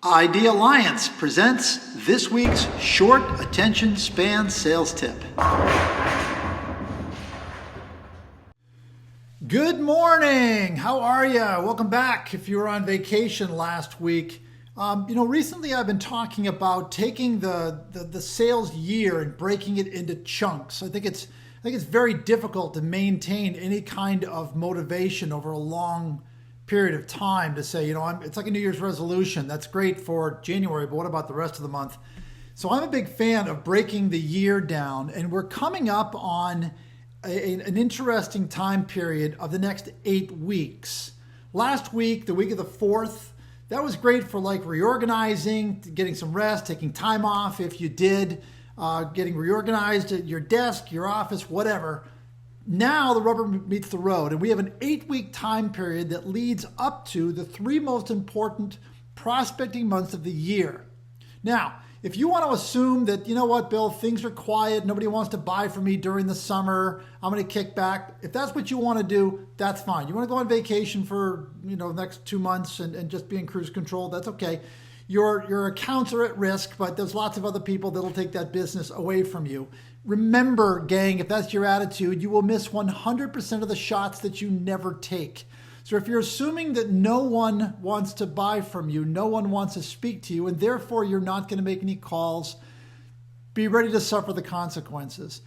ID Alliance presents this week's short attention span sales tip. Good morning. How are you? Welcome back. If you were on vacation last week, recently I've been talking about taking the sales year and breaking it into chunks. I think it's very difficult to maintain any kind of motivation over a long period of time to say, it's like a New Year's resolution. That's great for January, but what about the rest of the month? So I'm a big fan of breaking the year down, and we're coming up on an interesting time period of the next 8 weeks. Last week, the week of the 4th, that was great for like reorganizing, getting some rest, taking time off if you did, getting reorganized at your desk, your office, whatever. Now the rubber meets the road, and we have an 8-week time period that leads up to the 3 most important prospecting months of the year. Now, if you want to assume that, Bill, things are quiet, nobody wants to buy from me during the summer, I'm going to kick back. If that's what you want to do, that's fine. You want to go on vacation for, the next 2 months and just be in cruise control, that's okay. Your accounts are at risk, but there's lots of other people that'll take that business away from you. Remember, gang, if that's your attitude, you will miss 100% of the shots that you never take. So if you're assuming that no one wants to buy from you, no one wants to speak to you, and therefore you're not going to make any calls, be ready to suffer the consequences.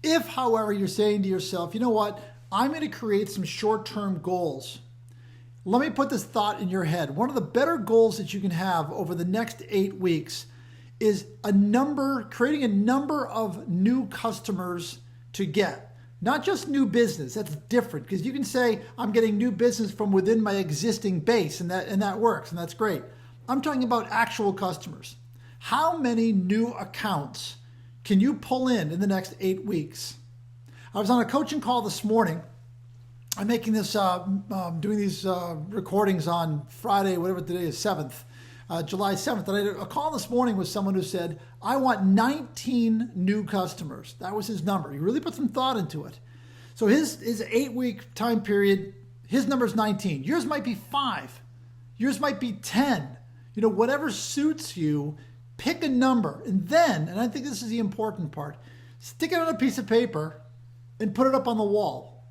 If, however, you're saying to yourself, I'm going to create some short-term goals. Let me put this thought in your head. One of the better goals that you can have over the next 8 weeks is creating a number of new customers to get. Not just new business, that's different, because you can say, I'm getting new business from within my existing base, and that works, and that's great. I'm talking about actual customers. How many new accounts can you pull in the next 8 weeks? I was on a coaching call this morning. I'm making this, doing these recordings on Friday, whatever today is, 7th. July 7th, and I had a call this morning with someone who said, I want 19 new customers. That was his number. He really put some thought into it. So his 8-week time period, his number is 19. Yours might be 5. Yours might be 10. Whatever suits you, pick a number. And then, and I think this is the important part, stick it on a piece of paper and put it up on the wall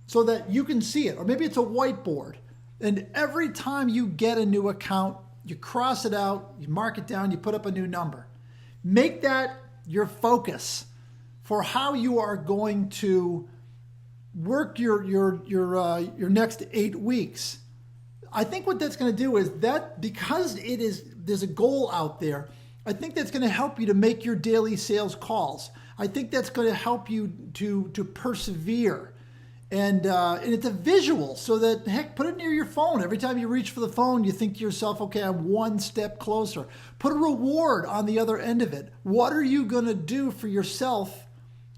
so that you can see it. Or maybe it's a whiteboard. And every time you get a new account, you cross it out, you mark it down, you put up a new number. Make that your focus for how you are going to work your next 8 weeks. I think what that's going to do is that because there's a goal out there, I think that's going to help you to make your daily sales calls. I think that's going to help you to persevere. And it's a visual, so that, heck, put it near your phone. Every time you reach for the phone, you think to yourself, okay, I'm one step closer. Put a reward on the other end of it. What are you going to do for yourself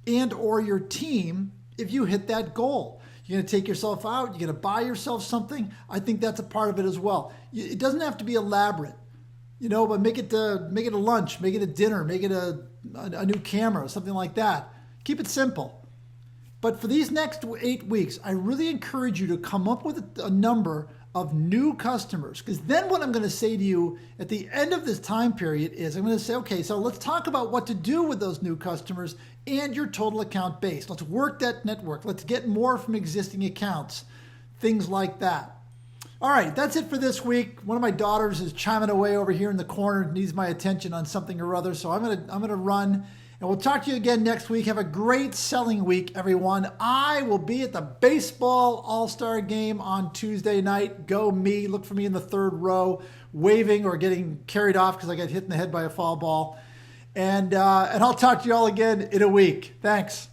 and or your team if you hit that goal? You're going to take yourself out? You're going to buy yourself something? I think that's a part of it as well. It doesn't have to be elaborate, but make it a lunch, make it a dinner, make it a new camera, something like that. Keep it simple. But for these next 8 weeks, I really encourage you to come up with a number of new customers, because then what I'm going to say to you at the end of this time period is I'm going to say, okay, so let's talk about what to do with those new customers and your total account base. Let's work that network. Let's get more from existing accounts, things like that. All right, that's it for this week. One of my daughters is chiming away over here in the corner, needs my attention on something or other, so I'm going to run. And we'll talk to you again next week. Have a great selling week, everyone. I will be at the baseball all-star game on Tuesday night. Go me. Look for me in the 3rd row, waving or getting carried off because I got hit in the head by a foul ball. And I'll talk to you all again in a week. Thanks.